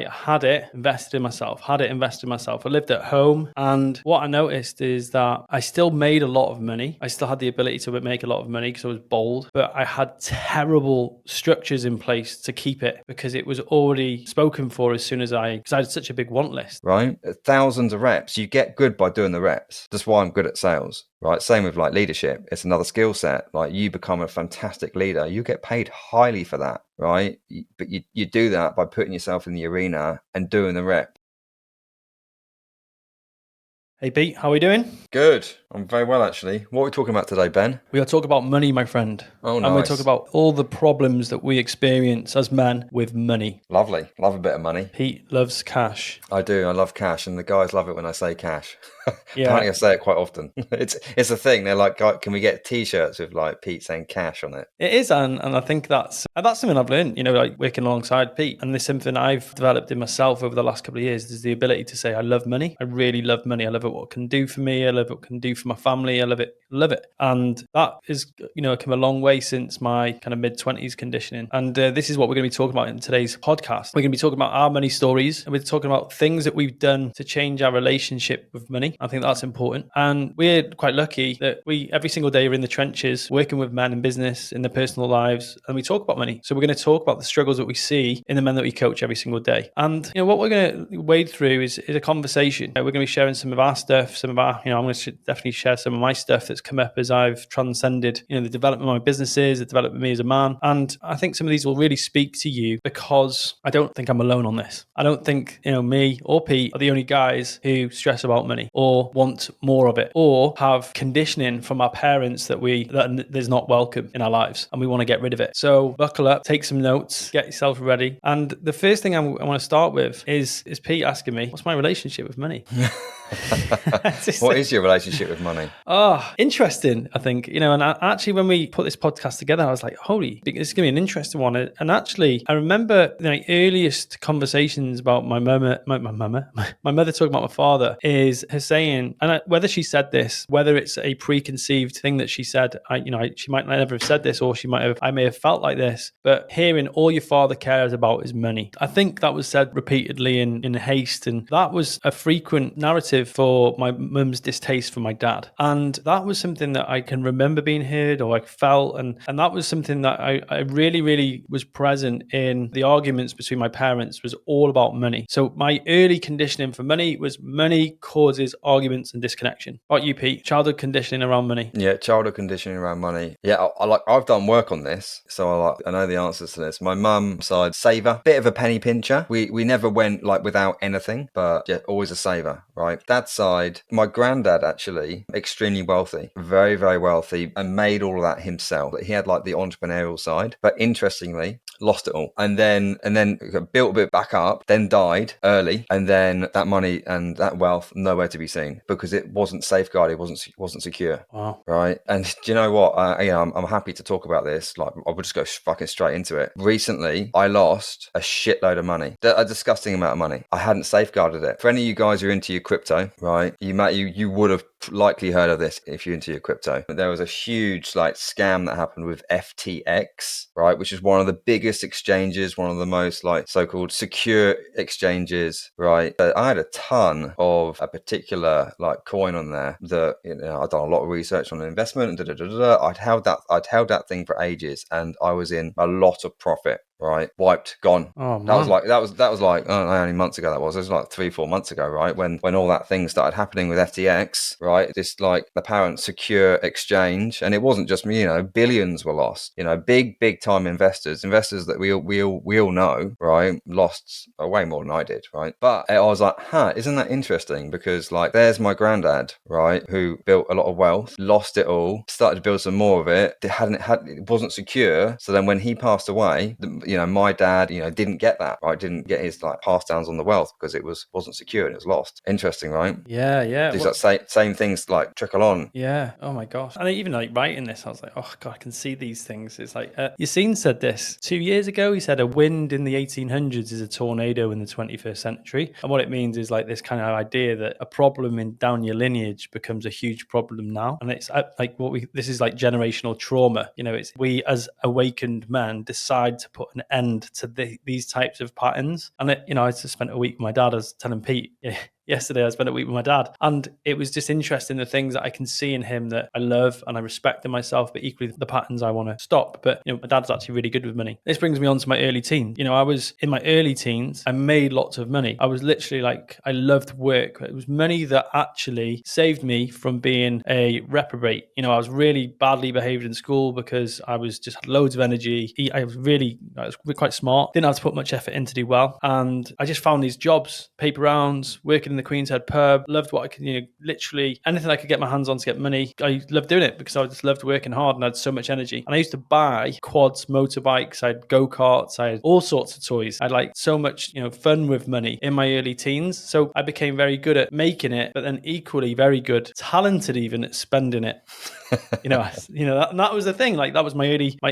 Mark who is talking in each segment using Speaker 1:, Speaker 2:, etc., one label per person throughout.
Speaker 1: like had it, invested in myself. I lived at home. And what I noticed is that I still made a lot of money. I still had the ability to make a lot of money because I was bold, but I had terrible structures in place to keep it because it was already spoken for as soon as because I had such a big want list.
Speaker 2: Right? Thousands of reps. You get good by doing the reps. That's why I'm good at sales. Right. Same with like leadership. It's another skill set. Like you become a fantastic leader. You get paid highly for that. Right. But you do that by putting yourself in the arena and doing the rep.
Speaker 1: Hey Pete, how are we doing?
Speaker 2: Good. I'm very well, actually. What are we talking about today, Ben?
Speaker 1: We are talking about money, my friend.
Speaker 2: Oh, nice.
Speaker 1: And we're talking about all the problems that we experience as men with money.
Speaker 2: Lovely. Love a bit of money.
Speaker 1: Pete loves cash.
Speaker 2: I do. I love cash, and the guys love it when I say cash.
Speaker 1: Yeah.
Speaker 2: Apparently I say it quite often. It's a thing. They're like, can we get T-shirts with like Pete saying cash on it?
Speaker 1: It is, and I think that's something I've learned, like working alongside Pete. And it's something I've developed in myself over the last couple of years is the ability to say, I love money. I really love money. I love it, what it can do for me. I love what it can do for my family. I love it. And that is, come a long way since my kind of mid-20s conditioning. And this is what we're going to be talking about in today's podcast. We're going to be talking about our money stories, and we're talking about things that we've done to change our relationship with money. I think that's important. And we're quite lucky that we every single day are in the trenches working with men in business, in their personal lives, and we talk about money. So we're going to talk about the struggles that we see in the men that we coach every single day. And what we're going to wade through is a conversation. We're going to be sharing some of our stuff, some of our, I'm going to definitely share some of my stuff that's come up as I've transcended, the development of my businesses, the development of me as a man. And I think some of these will really speak to you because I don't think I'm alone on this. I don't think, me or Pete are the only guys who stress about money or want more of it or have conditioning from our parents that there's not welcome in our lives and we want to get rid of it. So buckle up, take some notes, get yourself ready. And the first thing I want to start with is Pete asking me, what's my relationship with money?
Speaker 2: What is your relationship with money?
Speaker 1: Interesting, I think. And actually, when we put this podcast together, I was like, holy, this is going to be an interesting one. And actually, I remember the earliest conversations about my mother talking about my father is her saying, and whether she said this, whether it's a preconceived thing that she said, she might never have said this, or I may have felt like this, but hearing all your father cares about is money. I think that was said repeatedly in haste, and that was a frequent narrative for my mum's distaste for my dad. And that was something that I can remember being heard or I felt, and that was something that I really, really was present in. The arguments between my parents was all about money. So my early conditioning for money was money causes arguments and disconnection. What about you, Pete? Childhood conditioning around money?
Speaker 2: Yeah, childhood conditioning around money. Yeah, I've done work on this, so I know the answers to this. My mum side, saver, bit of a penny pincher. We never went like without anything, but yeah, always a saver, right? Dad's side, my granddad actually extremely wealthy, very, very wealthy, and made all of that himself. He had like the entrepreneurial side, but interestingly, lost it all, and then built a bit back up, then died early, and then that money and that wealth nowhere to be seen because it wasn't safeguarded, wasn't secure.
Speaker 1: Wow.
Speaker 2: Right. And do you know what? I'm happy to talk about this. Like, I will just go fucking straight into it. Recently, I lost a shitload of money, a disgusting amount of money. I hadn't safeguarded it. For any of you guys who are into your crypto, right? You would have likely heard of this if you're into your crypto. There was a huge scam that happened with FTX, right, which is one of the biggest exchanges, one of the most so-called secure exchanges, right? I had a ton of a particular coin on there that I'd done a lot of research on investment and I'd held that thing for ages, and I was in a lot of profit. Right, wiped, gone.
Speaker 1: Oh, man.
Speaker 2: That was like only months ago. It was like 3-4 months ago, right? When all that thing started happening with FTX, right? This apparent secure exchange, and it wasn't just me. Billions were lost. Big time investors that we all know, right? Lost way more than I did, right? But I was like, isn't that interesting? Because there's my granddad, right, who built a lot of wealth, lost it all, started to build some more of it. It wasn't secure. So then when he passed away, my dad, didn't get that, right? Didn't get his pass downs on the wealth because it wasn't secure and it was lost. Interesting, right?
Speaker 1: Yeah.
Speaker 2: These same things trickle on.
Speaker 1: Yeah. Oh my gosh. And even writing this, I was like, oh God, I can see these things. It's like, Yassine said this 2 years ago. He said a wind in the 1800s is a tornado in the 21st century. And what it means is this kind of idea that a problem down your lineage becomes a huge problem now. And it's this is generational trauma. It's we as awakened men decide to put an end to these types of patterns. And I just spent a week with my dad. I was telling Pete yesterday, I spent a week with my dad, and it was just interesting, the things that I can see in him that I love and I respect in myself, but equally the patterns I want to stop. But my dad's actually really good with money. This brings me on to my early teens. I was in my early teens, I made lots of money. I was literally like, I loved work. It was money that actually saved me from being a reprobate. I was really badly behaved in school because I was just had loads of energy. I was quite smart, didn't have to put much effort in to do well, and I just found these jobs, paper rounds, working in the Queen's Head pub. Loved what I could, literally anything I could get my hands on to get money. I loved doing it because I just loved working hard and I had so much energy. And I used to buy quads, motorbikes, I had go-karts, I had all sorts of toys. I had like so much, fun with money in my early teens. So I became very good at making it, but then equally very good, talented even at spending it. That was the thing. Like, that was my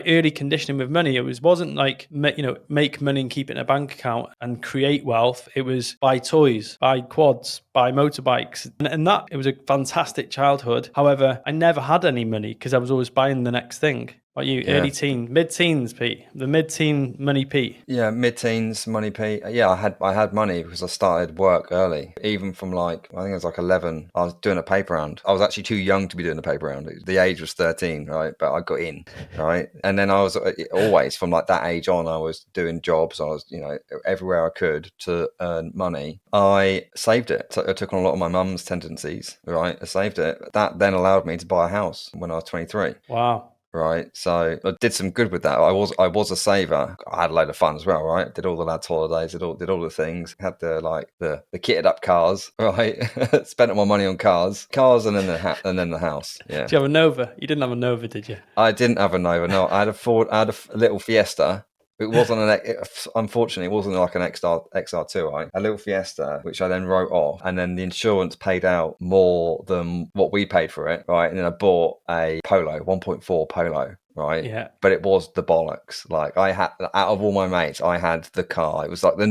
Speaker 1: early conditioning with money. It wasn't like, make money and keep it in a bank account and create wealth. It was buy toys, buy quads, buy motorbikes. And that, it was a fantastic childhood. However, I never had any money because I was always buying the next thing. Like you, early teen, mid-teens, Pete, the mid-teen money Pete.
Speaker 2: Yeah, mid-teens money Pete. Yeah, I had money because I started work early. Even from like, I think it was like 11, I was doing a paper round. I was actually too young to be doing a paper round. The age was 13, right? But I got in, right? And then I was always, from like that age on, I was doing jobs. I was, everywhere I could to earn money. I saved it. So I took on a lot of my mum's tendencies, right? I saved it. That then allowed me to buy a house when I was 23.
Speaker 1: Wow.
Speaker 2: Right, so I did some good with that. I was a saver. I had a load of fun as well, right? Did all the lads' holidays, did all the things. Had the kitted up cars, right? Spent all my money on cars, and then the house. Yeah.
Speaker 1: Did you have a Nova? You didn't have a Nova, did you?
Speaker 2: I didn't have a Nova. No, I had a little Fiesta. It wasn't unfortunately, it wasn't like an XR2, right? A little Fiesta, which I then wrote off, and then the insurance paid out more than what we paid for it, right? And then I bought a Polo, 1.4 Polo, right?
Speaker 1: Yeah.
Speaker 2: But it was the bollocks. Like, I had, out of all my mates, I had the car. It was like the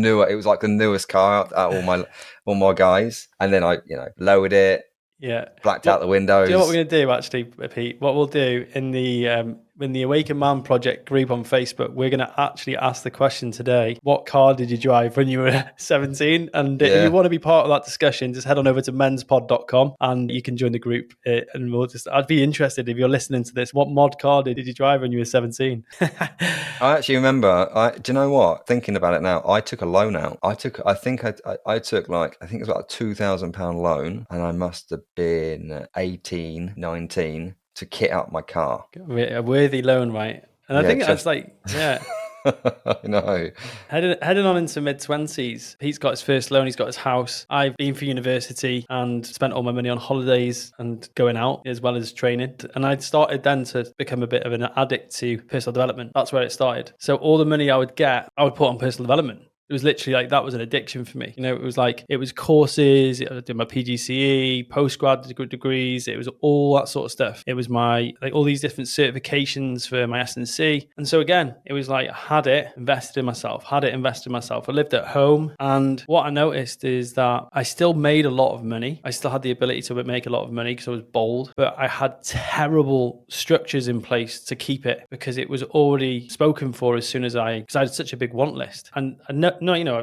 Speaker 2: newest car out of all my guys. And then I, lowered it.
Speaker 1: Yeah.
Speaker 2: Blacked out the windows.
Speaker 1: Do you know what we're going to do, actually, Pete? What we'll do in the Awaken Man Project group on Facebook, we're going to actually ask the question today: what car did you drive when you were 17? And if you want to be part of that discussion, just head on over to menspod.com and you can join the group. And I'd be interested, if you're listening to this, what mod car did you drive when you were 17?
Speaker 2: I actually remember, do you know what? Thinking about it now, I took a loan out. I took like, I think it was about a £2,000 loan, and I must have been 18, 19 to kit out my car.
Speaker 1: A worthy loan, right? And I think that's like, yeah.
Speaker 2: I know.
Speaker 1: Heading on into mid-20s, Pete's got his first loan, he's got his house. I've been for university and spent all my money on holidays and going out as well as training. And I started then to become a bit of an addict to personal development. That's where it started. So all the money I would get, I would put on personal development. It was literally like, that was an addiction for me. It was courses, I did my PGCE, postgrad degrees, it was all that sort of stuff. It was all these different certifications for my S&C. And so again, it was like, I had it, invested in myself. I lived at home. And what I noticed is that I still made a lot of money. I still had the ability to make a lot of money because I was bold, but I had terrible structures in place to keep it because it was already spoken for as soon as because I had such a big want list. And at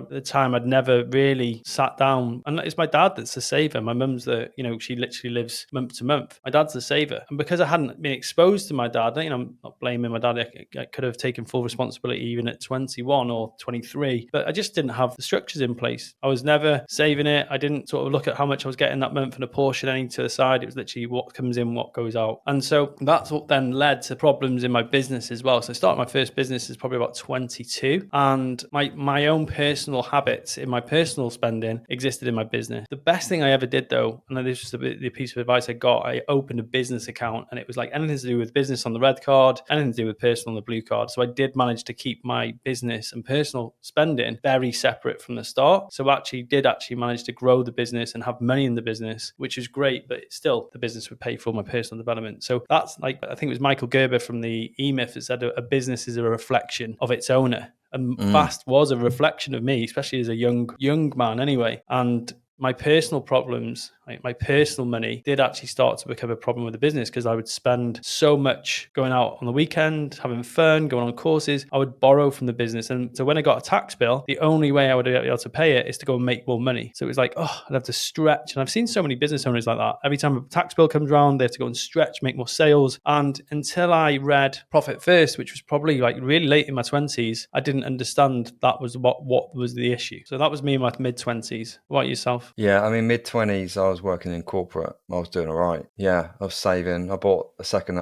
Speaker 1: the time I'd never really sat down, and it's my dad that's the saver. My mum's she literally lives month to month. My dad's the saver. And because I hadn't been exposed to my dad, I'm not blaming my dad. I could have taken full responsibility even at 21 or 23, but I just didn't have the structures in place. I was never saving it. I didn't sort of look at how much I was getting that month and apportion any to the side. It was literally what comes in, what goes out. And so that's what then led to problems in my business as well. So I started my first business is probably about 22, and my own personal habits in my personal spending existed in my business. The best thing I ever did, though, and this was the piece of advice I got, I opened a business account, and it was like anything to do with business on the red card, anything to do with personal on the blue card. So I did manage to keep my business and personal spending very separate from the start. So I did manage to grow the business and have money in the business, which is great, but still the business would pay for my personal development. So that's like, I think it was Michael Gerber from the E-Myth that said a business is a reflection of its owner. And Fast was a reflection of me, especially as a young man anyway. And my personal problems, like my personal money, did actually start to become a problem with the business because I would spend so much going out on the weekend, having fun, going on courses. I would borrow from the business. And so when I got a tax bill, the only way I would be able to pay it is to go and make more money. So it was like, oh, I'd have to stretch. And I've seen so many business owners like that. Every time a tax bill comes around, they have to go and stretch, make more sales. And until I read Profit First, which was probably like really late in my 20s, I didn't understand that was what was the issue. So that was me in my mid 20s. What about yourself?
Speaker 2: Yeah, I mean, mid 20s, I was working in corporate. I was doing all right. Yeah, I was saving. I bought a second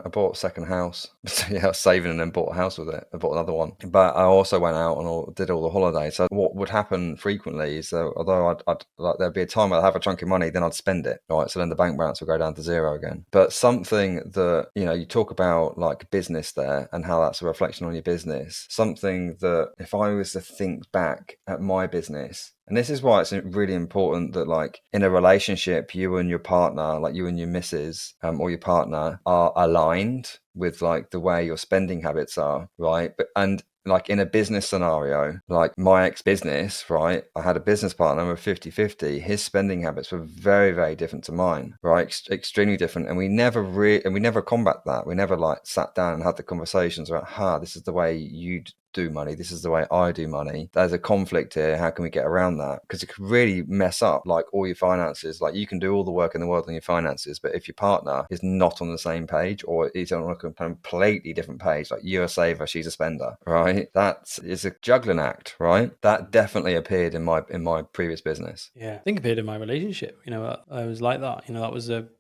Speaker 2: house. Yeah, I was saving and then bought a house with it. I bought another one. But I also went out and did all the holidays. So what would happen frequently is that although I'd like there'd be a time I'd have a chunk of money, then I'd spend it. Right, so then the bank balance would go down to zero again. But something that, you know, you talk about like business there and how that's a reflection on your business. Something that if I was to think back at my business, and this is why it's really important that, like, in a relationship, you and your partner, like you and your missus or your partner, are aligned with like the way your spending habits are, right? And like in a business scenario, like my ex-business, right? I had a business partner with 50-50. His spending habits were very, very different to mine, right? Extremely different. And we never combat that. We never like sat down and had the conversations about, this is the way you do money, this is the way I do money, there's a conflict here, how can we get around that? Because it could really mess up like all your finances. Like you can do all the work in the world on your finances, but if your partner is not on the same page or is on a completely different page, like you're a saver, she's a spender, right? That is a juggling act, right? That definitely appeared in my previous business.
Speaker 1: Yeah, I think it appeared in my relationship. You know, I was like that. You know,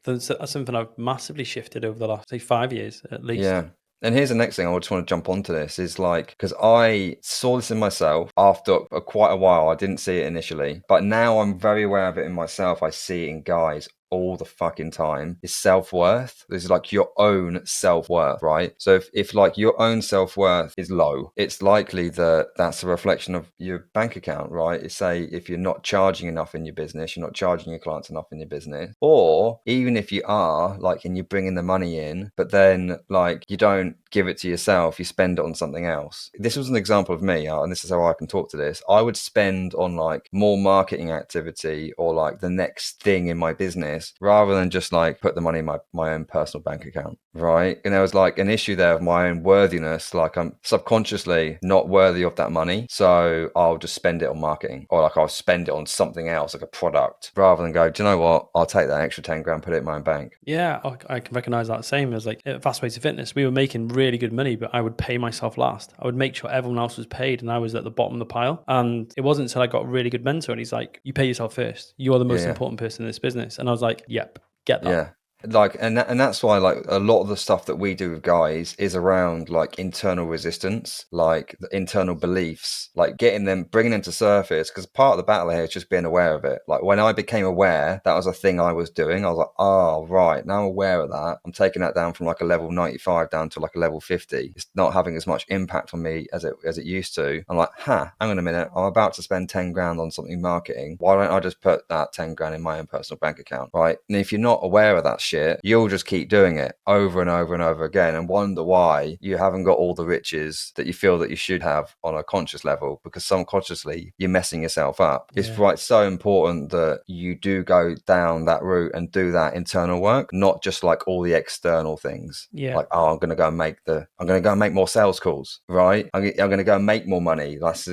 Speaker 1: that's something I've massively shifted over the last, say, 5 years at least.
Speaker 2: Yeah. And here's the next thing I just want to jump onto this is like, because I saw this in myself after quite a while. I didn't see it initially, but now I'm very aware of it in myself. I see it in guys all the fucking time, is self-worth. This is like your own self-worth, right? So if like your own self-worth is low, it's likely that that's a reflection of your bank account, right? It's say if you're not charging enough in your business, you're not charging your clients enough in your business, or even if you are like, and you're bringing the money in, but then like you don't give it to yourself, you spend it on something else. This was an example of me, and this is how I can talk to this. I would spend on like more marketing activity or like the next thing in my business rather than just like put the money in my own personal bank account, right? And there was like an issue there of my own worthiness, like I'm subconsciously not worthy of that money, so I'll just spend it on marketing, or like I'll spend it on something else like a product, rather than go, do you know what, I'll take that extra 10 grand, put it in my own bank.
Speaker 1: Yeah, I can recognize that. Same as like at Fast Way to Fitness, we were making really good money, but I would pay myself last. I would make sure everyone else was paid and I was at the bottom of the pile. And it wasn't until I got a really good mentor and he's like, you pay yourself first, you are the most important person in this business. And I was like, yep, get that.
Speaker 2: Yeah. Like, and that's why like a lot of the stuff that we do with guys is around like internal resistance, like the internal beliefs, like bringing them to surface. Because part of the battle here is just being aware of it. Like when I became aware that was a thing I was doing, I was like, oh right, now I'm aware of that, I'm taking that down from like a level 95 down to like a level 50. It's not having as much impact on me as it used to. I'm like, hang on a minute, I'm about to spend 10 grand on something marketing, why don't I just put that 10 grand in my own personal bank account, right? And if you're not aware of that shit, you'll just keep doing it over and over and over again and wonder why you haven't got all the riches that you feel that you should have on a conscious level, because subconsciously you're messing yourself up. It's so important that you do go down that route and do that internal work, not just like all the external things. Like, oh, I'm going to go and make more sales calls, right? I'm going to go and make more money. That's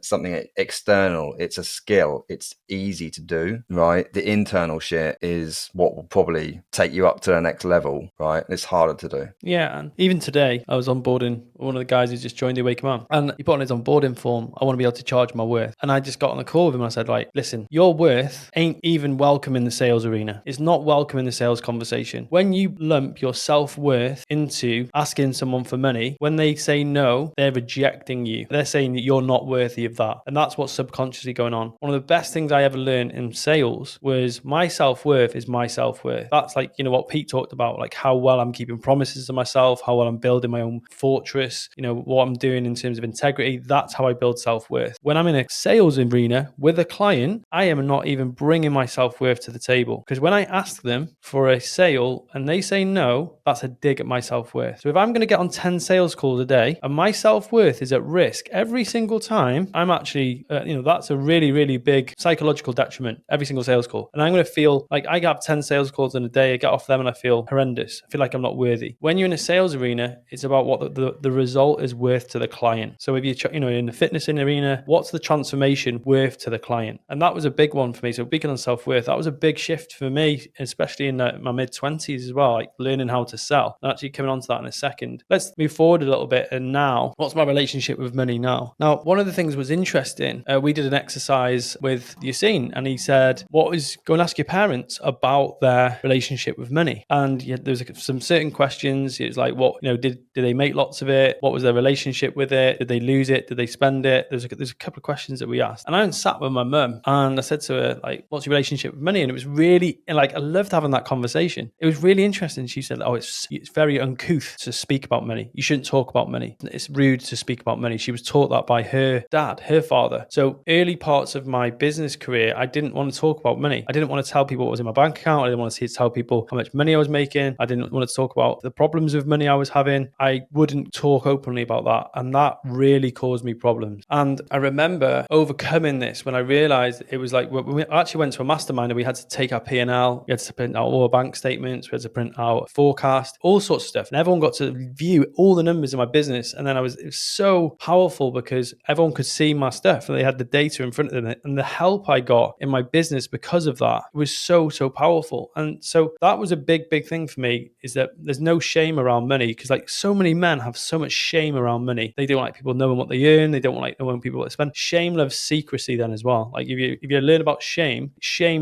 Speaker 2: something external. It's a skill. It's easy to do, right? The internal shit is what will probably take you up to the next level, right? It's harder to do.
Speaker 1: Yeah, and even today, I was onboarding one of the guys who just joined the Away Command, and he put on his onboarding form, I want to be able to charge my worth. And I just got on the call with him and I said, right, listen, your worth ain't even welcome in the sales arena. It's not welcome in the sales conversation. When you lump your self-worth into asking someone for money, when they say no, they're rejecting you. They're saying that you're not worthy of that. And that's what's subconsciously going on. One of the best things I ever learned in sales was my self-worth is my self-worth. That's like like, you know, what Pete talked about, like how well I'm keeping promises to myself, how well I'm building my own fortress, you know, what I'm doing in terms of integrity. That's how I build self-worth. When I'm in a sales arena with a client, I am not even bringing my self-worth to the table, because when I ask them for a sale and they say no, that's a dig at my self-worth. So if I'm going to get on 10 sales calls a day and my self-worth is at risk every single time, I'm actually, that's a really, really big psychological detriment every single sales call. And I'm going to feel like I have 10 sales calls in a day, I get off them and I feel horrendous. I feel like I'm not worthy. When you're in a sales arena, it's about what the result is worth to the client. So if you're, in the fitness arena, what's the transformation worth to the client? And that was a big one for me. So speaking on self-worth, that was a big shift for me, especially in my mid-20s as well, like learning how to sell. And actually coming on to that in a second. Let's move forward a little bit. And now, what's my relationship with money now? Now, one of the things was interesting. We did an exercise with Yassine, and he said, go and ask your parents about their relationship with money. And there's some certain questions. It's like, did they make lots of it? What was their relationship with it? Did they lose it? Did they spend it? There's a couple of questions that we asked. And I went and sat with my mum and I said to her, like, what's your relationship with money? And it was really, like, I loved having that conversation. It was really interesting. She said, it's very uncouth to speak about money. You shouldn't talk about money. It's rude to speak about money. She was taught that by her dad, her father. So early parts of my business career, I didn't want to talk about money. I didn't want to tell people what was in my bank account. I didn't want to tell people how much money I was making. I didn't want to talk about the problems with money I was having. I wouldn't talk openly about that. And that really caused me problems. And I remember overcoming this when I realized it was like, when we actually went to a mastermind and we had to take our P&L, we had to print out all our bank statements, we had to print out forecast, all sorts of stuff. And everyone got to view all the numbers in my business. And then it was so powerful because everyone could see my stuff and they had the data in front of them. And the help I got in my business because of that was so, so powerful. And so that was a big, big thing for me, is that there's no shame around money, because like so many men have so much shame around money. They don't like people knowing what they earn. They don't like knowing people what they spend. Shame loves secrecy then as well. Like if you learn about shame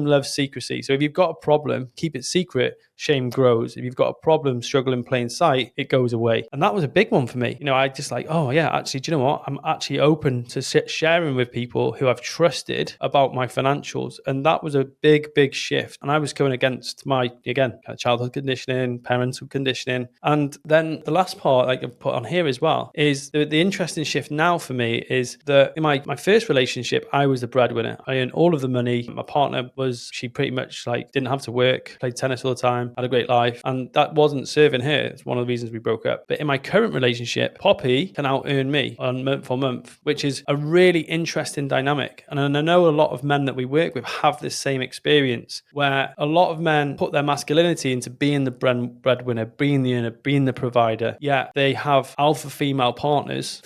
Speaker 1: loves secrecy. So if you've got a problem, keep it secret. Shame grows. If you've got a problem, struggle in plain sight, it goes away. And that was a big one for me. I just like, oh yeah, actually, do you know what? I'm actually open to sharing with people who I've trusted about my financials. And that was a big, big shift. And I was going against my, again, kind of childhood conditioning, parental conditioning. And then the last part I can put on here as well is the interesting shift now for me is that in my first relationship, I was the breadwinner. I earned all of the money. My partner she pretty much like didn't have to work, played tennis all the time, had a great life, and that wasn't serving her. It's one of the reasons we broke up. But in my current relationship, Poppy can out earn me on month for month, which is a really interesting dynamic. And I know a lot of men that we work with have this same experience, where a lot of men put their masculinity into being the breadwinner, being the earner, being the provider. Yet they have alpha female partners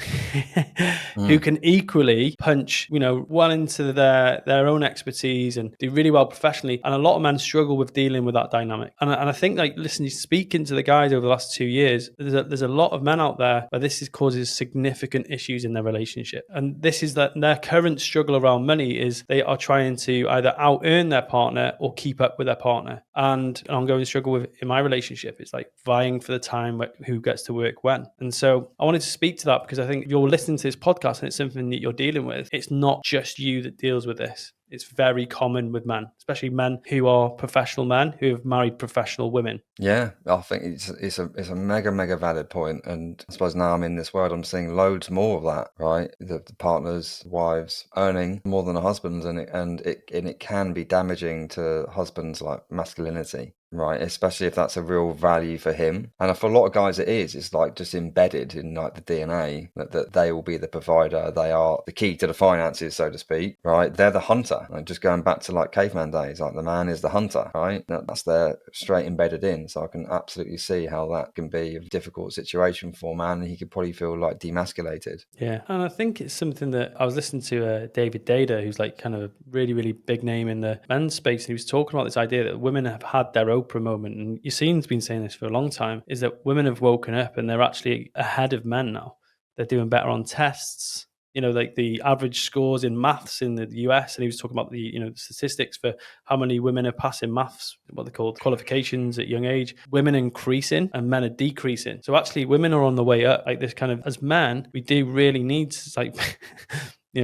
Speaker 1: who can equally punch, well into their own expertise and do really well professionally. And a lot of men struggle with dealing with that dynamic. And I think, like, listen, speaking to the guys over the last 2 years, there's a lot of men out there where this causes significant issues in their relationship. And this is that their current struggle around money is they are trying to either out earn their partner or keep up with their partner. And an ongoing struggle in my relationship, it's like vying for the time who gets to work when. And so I wanted to speak to that, because I think if you're listening to this podcast and it's something that you're dealing with, it's not just you that deals with this. It's very common with men, especially men who are professional men who have married professional women.
Speaker 2: Yeah, I think it's a mega valid point. And I suppose now I'm in this world, I'm seeing loads more of that, right? The partners, wives earning more than the husbands, and it can be damaging to husbands' like masculinity. Right, especially if that's a real value for him. And for a lot of guys it's like just embedded in like the DNA that they will be the provider. They are the key to the finances, so to speak, right? They're the hunter. Like just going back to like caveman days, like the man is the hunter, right? That's their straight embedded in. So I can absolutely see how that can be a difficult situation for a man. He could probably feel like demasculated.
Speaker 1: Yeah, and I think it's something that I was listening to David Data, who's like kind of a really, really big name in the men's space. And he was talking about this idea that women have had their Oprah moment, and Yassine's been saying this for a long time, is that women have woken up and they're actually ahead of men now. They're doing better on tests. Like the average scores in maths in the US, and he was talking about the statistics for how many women are passing maths, what they call qualifications at young age. Women increasing and men are decreasing. So actually women are on the way up. Like this kind of, as men, we do really need to like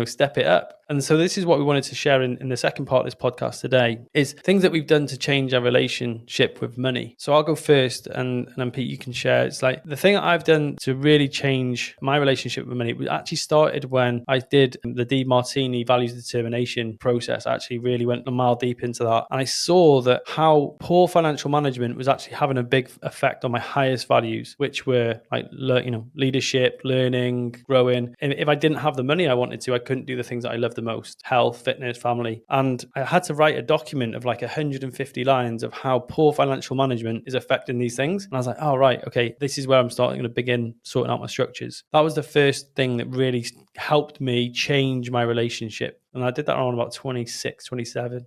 Speaker 1: step it up. And so this is what we wanted to share in the second part of this podcast today, is things that we've done to change our relationship with money. So I'll go first, and then Pete, you can share. It's like the thing that I've done to really change my relationship with money, it actually started when I did the DeMartini values determination process. I actually really went a mile deep into that. And I saw that how poor financial management was actually having a big effect on my highest values, which were like, leadership, learning, growing. And if I didn't have the money I wanted to, I couldn't do the things that I love the most: health, fitness, family. And I had to write a document of like 150 lines of how poor financial management is affecting these things. And I was like, oh, right, okay, this is where I'm starting to begin sorting out my structures. That was the first thing that really helped me change my relationship. And I did that around about 26, 27.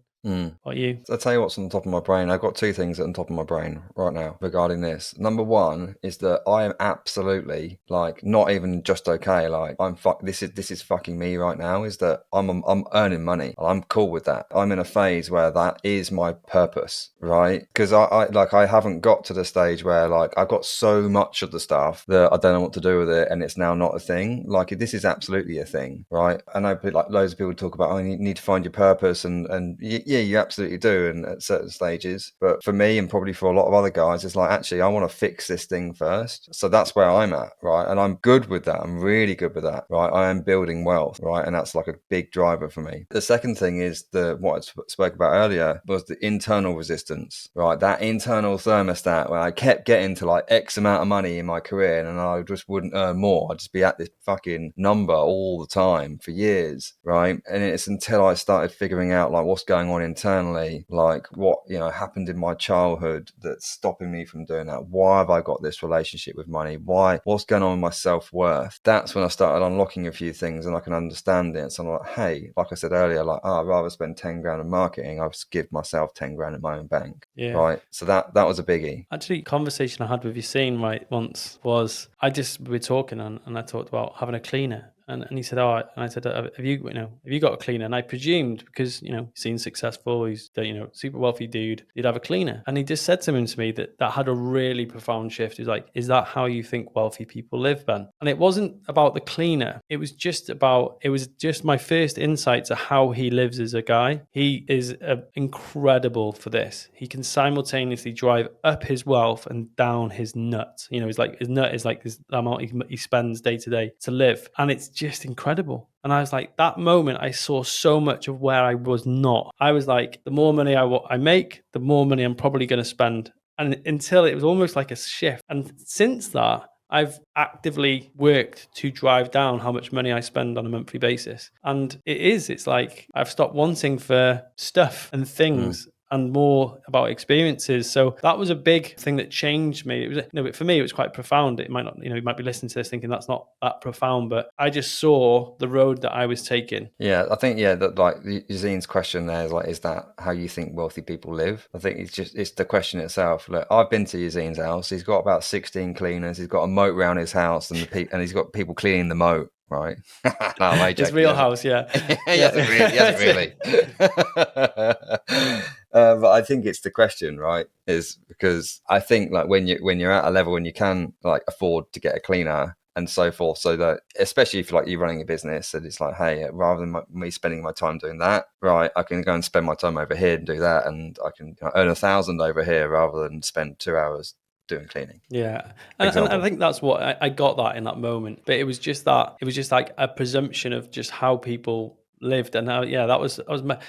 Speaker 1: What you?
Speaker 2: I'll tell you what's on the top of my brain. I've got two things on top of my brain right now regarding this. Number one is that I am absolutely like not even just okay. Like this is fucking me right now. Is that I'm earning money. I'm cool with that. I'm in a phase where that is my purpose, right? Because I haven't got to the stage where like I've got so much of the stuff that I don't know what to do with it, and it's now not a thing. Like this is absolutely a thing, right? I know like loads of people talk about, oh, you need to find your purpose, and yeah, you absolutely do, and at certain stages. But for me, and probably for a lot of other guys, it's like, actually, I want to fix this thing first. So that's where I'm at, right? And I'm good with that. I'm really good with that, right? I am building wealth, right? And that's like a big driver for me. The second thing is what I spoke about earlier was the internal resistance, right? That internal thermostat where I kept getting to like X amount of money in my career, and I just wouldn't earn more. I'd just be at this fucking number all the time for years, right? And it's until I started figuring out like what's going on internally, like what happened in my childhood that's stopping me from doing that. Why have I got this relationship with money? What's going on with my self-worth? That's when I started unlocking a few things, and I can understand it. So I'm like, hey, like I said earlier, like, I'd rather spend 10 grand in marketing. I'll just give myself 10 grand in my own bank.
Speaker 1: Yeah.
Speaker 2: Right. So that was a biggie.
Speaker 1: Actually, conversation I had with Yassine right once was, we were talking and I talked about having a cleaner. And he said, "Oh," and I said, "Have you got a cleaner?" And I presumed, because he's successful, he's super wealthy dude, you'd have a cleaner. And he just said something to me that had a really profound shift. He's like, "Is that how you think wealthy people live, Ben?" And it wasn't about the cleaner. It was just my first insight to how he lives as a guy. He is incredible for this. He can simultaneously drive up his wealth and down his nut. He's like, his nut is like this amount he spends day to day to live, and it's just incredible. And I was like, that moment, I saw so much of where I was not. I was like, the more money I make, the more money I'm probably going to spend. And until it was almost like a shift. And since that, I've actively worked to drive down how much money I spend on a monthly basis. And it's like I've stopped wanting for stuff and things. And more about experiences. So that was a big thing that changed me. It was, for me, it was quite profound. It might not, you might be listening to this thinking that's not that profound, but I just saw the road that I was taking.
Speaker 2: Yeah, I think, that like Yazine's question there is like, is that how you think wealthy people live? I think it's the question itself. Look, I've been to Yazine's house. He's got about 16 cleaners. He's got a moat around his house, and he's got people cleaning the moat. Right. No,
Speaker 1: his real house, yeah.
Speaker 2: He hasn't really. But I think it's the question, right? Is because I think like when you're at a level when you can like afford to get a cleaner and so forth, so that especially if like you're running a business, and it's like, hey, rather than me spending my time doing that, right, I can go and spend my time over here and do that, and I can earn 1,000 over here rather than spend 2 hours doing cleaning.
Speaker 1: Yeah. And I think that's what I got that in that moment. But it was just like a presumption of just how people lived. And that was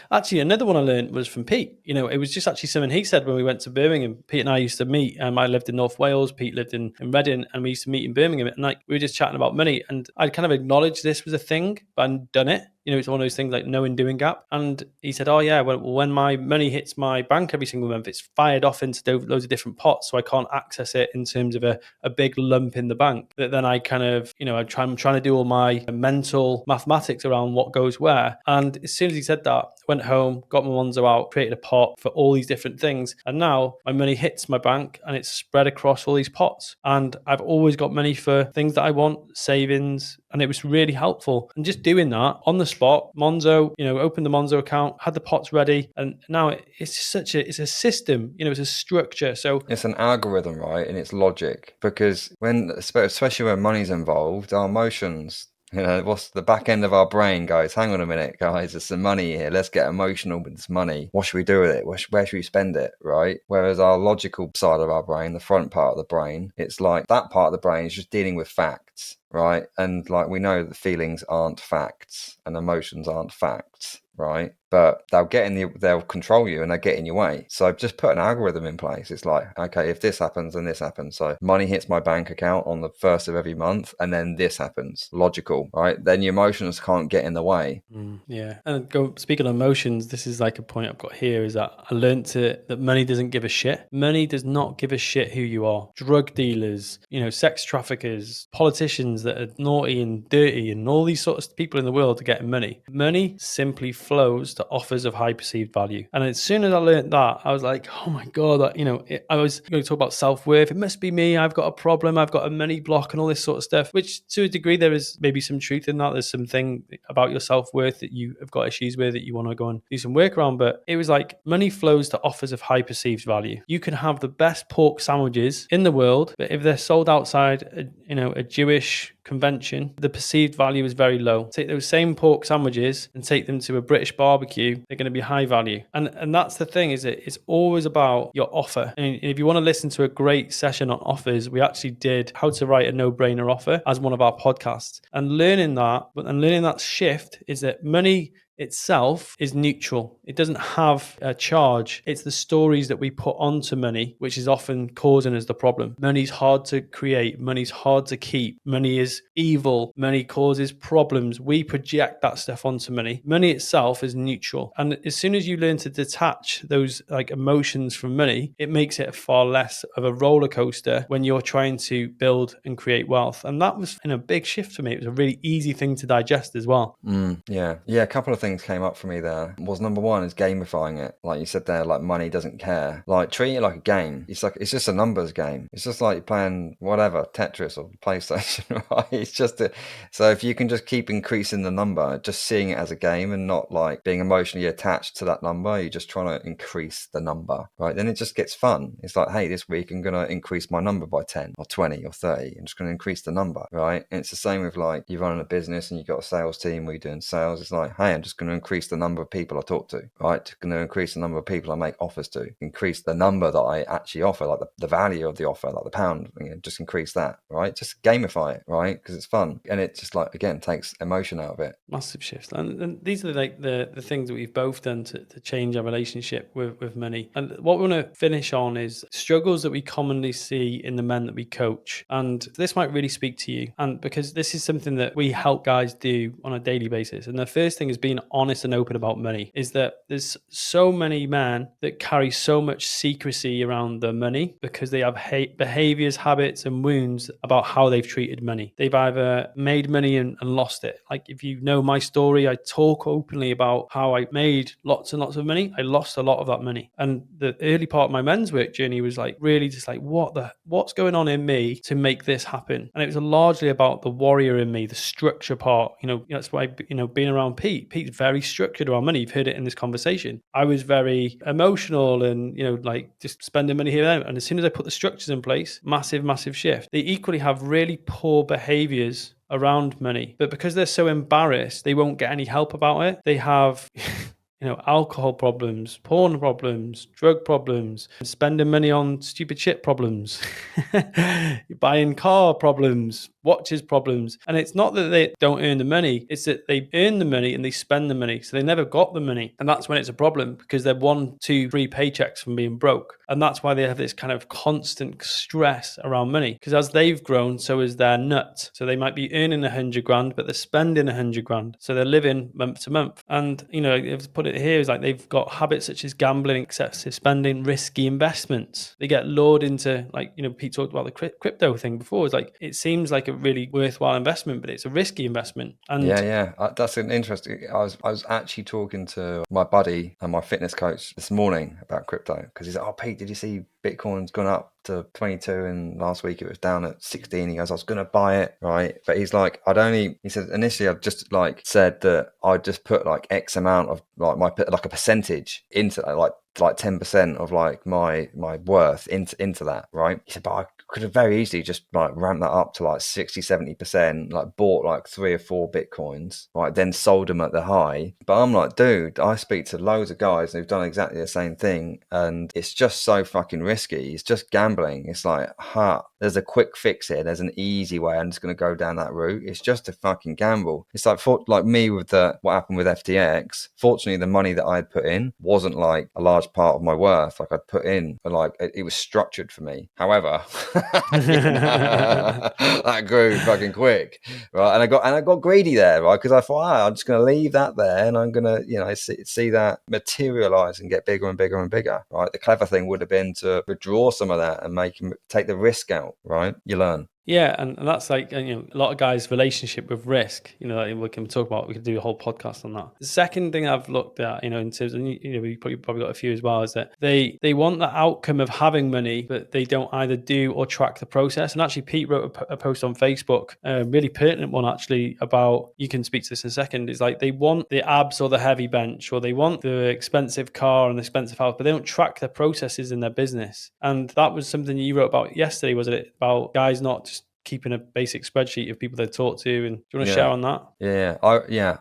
Speaker 1: actually another one I learned was from Pete. It was just actually something he said when we went to Birmingham. Pete and I used to meet. I lived in North Wales, Pete lived in Reading, and we used to meet in Birmingham. And like we were just chatting about money, and I'd kind of acknowledged this was a thing, but I hadn't done it. It's one of those things like knowing doing gap. And he said, oh yeah, well, when my money hits my bank every single month, it's fired off into loads of different pots. So I can't access it in terms of a big lump in the bank. That then I kind of, I'm trying to do all my mental mathematics around what goes where. And as soon as he said that, went home, got my Monzo out, created a pot for all these different things. And now my money hits my bank and it's spread across all these pots. And I've always got money for things that I want, savings. And it was really helpful. And just doing that on the spot, Monzo, opened the Monzo account, had the pots ready. And now it's just it's a system, it's a structure. So
Speaker 2: it's an algorithm, right? And it's logic, because especially when money's involved, our emotions You know, what's the back end of our brain goes, hang on a minute, guys, there's some money here. Let's get emotional with this money. What should we do with it? Where should we spend it? Right? Whereas our logical side of our brain, the front part of the brain, it's like that part of the brain is just dealing with facts, right? And like we know that feelings aren't facts and emotions aren't facts, right? But they'll control you and they'll get in your way. So just put an algorithm in place. It's like, okay, if this happens, then this happens. So money hits my bank account on the first of every month, and then this happens. Logical, right? Then your emotions can't get in the way.
Speaker 1: Yeah. And speaking of emotions, this is like a point I've got here, is that I learned that money doesn't give a shit. Money does not give a shit who you are. Drug dealers, sex traffickers, politicians that are naughty and dirty, and all these sorts of people in the world are getting money. Money simply flows to offers of high perceived value. And as soon as I learned that, I was like, oh my God, I was going to talk about self-worth. It must be me. I've got a problem. I've got a money block and all this sort of stuff, which to a degree, there is maybe some truth in that. There's something about your self-worth that you have got issues with that you want to go and do some work around. But it was like money flows to offers of high perceived value. You can have the best pork sandwiches in the world, but if they're sold outside a Jewish convention, the perceived value is very low. Take those same pork sandwiches and take them to a British barbecue, they're going to be high value. And that's the thing, is it's always about your offer. And if you want to listen to a great session on offers, we actually did how to write a no-brainer offer as one of our podcasts. And learning that shift is that money itself is neutral. It doesn't have a charge. It's the stories that we put onto money, which is often causing us the problem. Money's hard to create. Money's hard to keep. Money is evil. Money causes problems. We project that stuff onto money. Money itself is neutral. And as soon as you learn to detach those like emotions from money, it makes it far less of a roller coaster when you're trying to build and create wealth. And that was a big shift for me. It was a really easy thing to digest as well.
Speaker 2: Yeah. A couple of things came up for me there. Was number one is gamifying it. Like you said there, like money doesn't care. Like treat it like a game. It's just a numbers game. It's just like playing whatever, Tetris or PlayStation, right? So if you can just keep increasing the number, just seeing it as a game and not like being emotionally attached to that number, you're just trying to increase the number, right? Then it just gets fun. It's like, hey, this week I'm going to increase my number by 10 or 20 or 30. I'm just going to increase the number, right? And it's the same with like you running a business and you've got a sales team where you're doing sales. It's like, hey, I'm just going to increase the number of people I talk to, right? Going to increase the number of people I make offers to, increase the number that I actually offer, like the value of the offer, like the pound, just increase that, right? Just gamify it, right? Because it's fun. And it just like, again, takes emotion out of it.
Speaker 1: Massive shifts. And these are like the things that we've both done to change our relationship with money. And what we want to finish on is struggles that we commonly see in the men that we coach. And this might really speak to you. And because this is something that we help guys do on a daily basis. And the first thing is being honest and open about money, is that there's so many men that carry so much secrecy around their money because they have behaviors, habits, and wounds about how they've treated money. They've either made money and lost it. Like if you know my story, I talk openly about how I made lots and lots of money. I lost a lot of that money. And the early part of my men's work journey was like really just like, what's going on in me to make this happen? And it was largely about the warrior in me, the structure part. That's why, being around Pete's very structured around money. You've heard it in this conversation. I was very emotional and, like just spending money here and there. And as soon as I put the structures in place, massive, massive shift. They equally have really poor behaviors around money, but because they're so embarrassed, they won't get any help about it. They have alcohol problems, porn problems, drug problems, spending money on stupid shit problems, buying car problems, watches problems. And it's not that they don't earn the money, it's that they earn the money and they spend the money. So they never got the money. And that's when it's a problem, because they're 1, 2, 3 paychecks from being broke. And that's why they have this kind of constant stress around money, because as they've grown, so is their nut. So they might be earning 100 grand, but they're spending 100 grand. So they're living month to month. And, I've put it here is like they've got habits such as gambling, excessive spending, risky investments. They get lured into, like, Pete talked about the crypto thing before. It's like, it seems like a really worthwhile investment, but it's a risky investment. And
Speaker 2: that's an interesting. I was actually talking to my buddy and my fitness coach this morning about crypto, because he's like, "Oh, Pete, did you see Bitcoin's gone up to 22 and last week it was down at 16. He goes, I was going to buy it, right? But he's like, he said, initially I've just like said that I'd just put like X amount of like like a percentage into like like 10% of like my worth into that, right? He said, but I could have very easily just like ramped that up to like 60-70%, like bought like 3 or 4 Bitcoins, right, then sold them at the high. But I'm like, dude, I speak to loads of guys who've done exactly the same thing, and it's just so fucking risky. It's just gambling. It's like, there's a quick fix here, there's an easy way, I'm just going to go down that route. It's just a fucking gamble. It's like me with what happened with FTX. Fortunately, the money that I'd put in wasn't like a large part of my worth. Like I'd put in, but like it was structured for me. However, that grew fucking quick, right? And I got greedy there, right? Because I thought, I'm just going to leave that there, and I'm going to, see that materialize and get bigger and bigger and bigger, right? The clever thing would have been to withdraw some of that and take the risk out, right? You learn.
Speaker 1: Yeah, and that's like, a lot of guys' relationship with risk, like we can talk about, we could do a whole podcast on that. The second thing I've looked at, in terms of, we probably got a few as well, is that they want the outcome of having money, but they don't either do or track the process. And actually, Pete wrote a post on Facebook, a really pertinent one actually, about, you can speak to this in a second, is like they want the abs or the heavy bench, or they want the expensive car and the expensive house, but they don't track the processes in their business. And that was something you wrote about yesterday, was it? About guys not just keeping a basic spreadsheet of people they talk to. And do you want to share on that?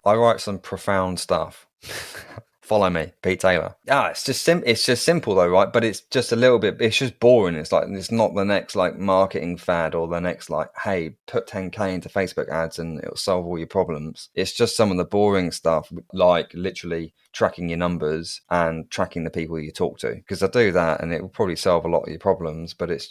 Speaker 2: I write some profound stuff. Follow me, Pete Taylor. It's just simple though, right? But it's just a little bit, it's just boring. It's like, it's not the next like marketing fad, or the next like, hey, put 10K into Facebook ads and it'll solve all your problems. It's just some of the boring stuff, like literally tracking your numbers and tracking the people you talk to, because I do that and it will probably solve a lot of your problems, but it's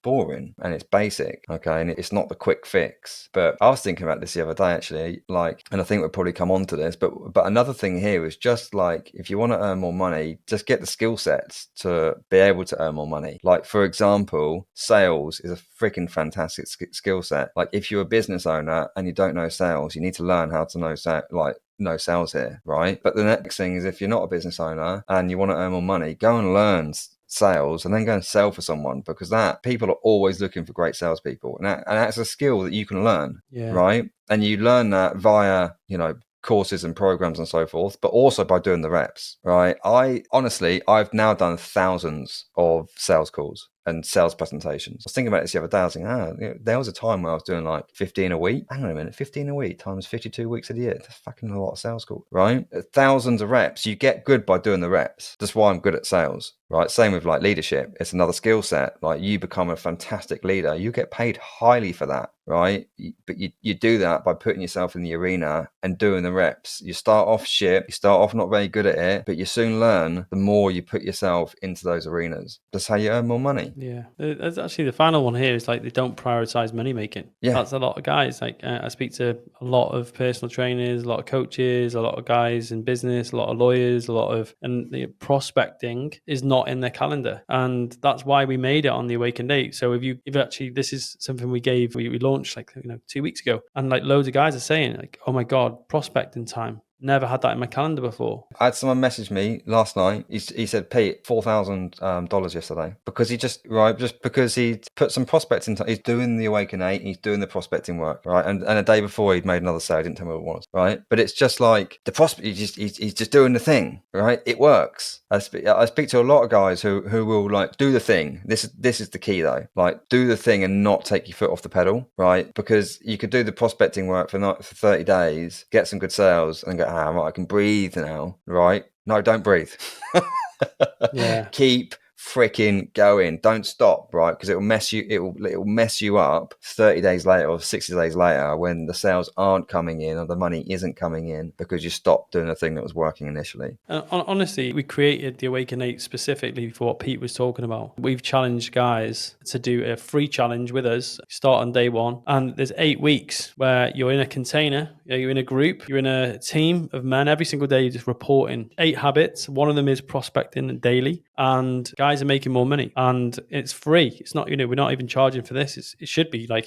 Speaker 2: boring and it's basic, okay, and it's not the quick fix. But I was thinking about this the other day actually, like, and I think we'll probably come on to this, but another thing here is just like, if you want to earn more money, just get the skill sets to be able to earn more money. Like, for example, sales is a freaking fantastic skill set. Like, if you're a business owner and you don't know sales, you need to learn how to know no sales here, right? But the next thing is, if you're not a business owner and you want to earn more money, go and learn sales and then go and sell for someone, because that people are always looking for great salespeople, and that's a skill that you can learn, right? And you learn that via courses and programs and so forth, but also by doing the reps, right? I've now done thousands of sales calls and sales presentations. I was thinking about this the other day. I was thinking, there was a time where I was doing like 15 a week. Hang on a minute, 15 a week times 52 weeks of the year. That's fucking a lot of sales calls, right? Thousands of reps. You get good by doing the reps. That's why I'm good at sales, right? Same with like leadership. It's another skill set. Like, you become a fantastic leader, you get paid highly for that, right? But you do that by putting yourself in the arena and doing the reps. You start off shit. You start off not very good at it, but you soon learn the more you put yourself into those arenas. That's how you earn more money.
Speaker 1: Yeah, that's actually the final one here, is like, they don't prioritize money making.
Speaker 2: Yeah,
Speaker 1: that's a lot of guys. Like, I speak to a lot of personal trainers, a lot of coaches, a lot of guys in business, a lot of lawyers, and the prospecting is not in their calendar, and that's why we made it on the Awakened 8. So if actually, this is something we launched like 2 weeks ago, and like loads of guys are saying like, oh my god, prospecting time. Never had that in my calendar before.
Speaker 2: I had someone message me last night. He said, Pete, $4,000 yesterday, because because he put some prospecting. He's doing the Awaken 8. He's doing the prospecting work, right? And a day before, he'd made another sale. He didn't tell me what it was, right? But it's just like the prospect. He's just doing the thing, right? It works. I speak to a lot of guys who will like do the thing. This is the key though. Like, do the thing and not take your foot off the pedal, right? Because you could do the prospecting work for 30 days, get some good sales, and go, I can breathe now, right? No, don't breathe. Keep freaking going. Don't stop, right? Because it'll mess you up 30 days later or 60 days later, when the sales aren't coming in or the money isn't coming in, because you stopped doing the thing that was working initially.
Speaker 1: Honestly, we created the Awaken 8 specifically for what Pete was talking about. We've challenged guys to do a free challenge with us, start on day 1, and there's 8 weeks where you're in a container, you're in a group, you're in a team of men. Every single day, you're just reporting 8 habits. One of them is prospecting daily, and guys are making more money, and it's free. It's not, we're not even charging for this. It should be worth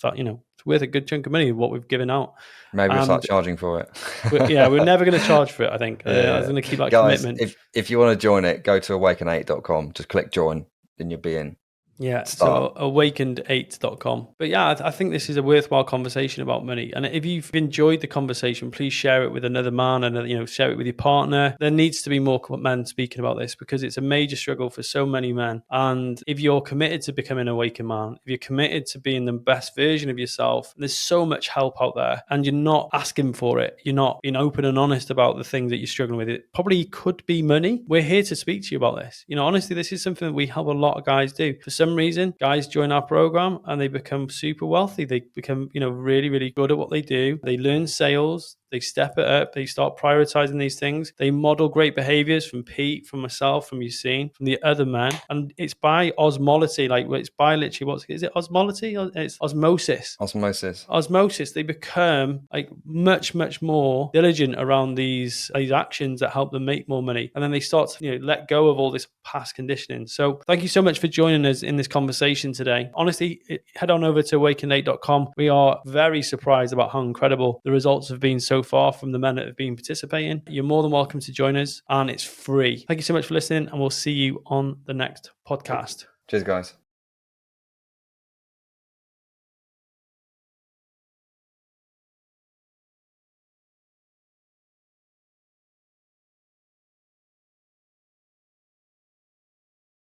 Speaker 1: that, it's worth a good chunk of money of what we've given out.
Speaker 2: Maybe we'll start charging for it.
Speaker 1: We're never going to charge for it, I think. I was going to keep that
Speaker 2: guys,
Speaker 1: commitment.
Speaker 2: If you want to join it, go to awaken8.com, just click join, then you'll be in.
Speaker 1: Yeah,
Speaker 2: start.
Speaker 1: so awakened8.com. But yeah, I think this is a worthwhile conversation about money. And if you've enjoyed the conversation, please share it with another man and share it with your partner. There needs to be more men speaking about this because it's a major struggle for so many men. And if you're committed to becoming an awakened man, if you're committed to being the best version of yourself, there's so much help out there and you're not asking for it. You're not being open and honest about the things that you're struggling with. It probably could be money. We're here to speak to you about this. Honestly, this is something that we help a lot of guys do. For some reason, guys join our program and they become super wealthy. They become, really, really good at what they do. They learn sales. They step it up. They start prioritizing these things. They model great behaviors from Pete, from myself, from Yassine, from the other men. And it's by osmolality. Like it's by literally, is it osmolality? It's osmosis. Osmosis. They become like much, much more diligent around these actions that help them make more money. And then they start to, let go of all this past conditioning. So thank you so much for joining us in this conversation today. Honestly, head on over to awakened8.com. We are very surprised about how incredible the results have been so far from the men that have been participating. You're more than welcome to join us and it's free. Thank you so much for listening and we'll see you on the next podcast.
Speaker 2: Cheers, guys.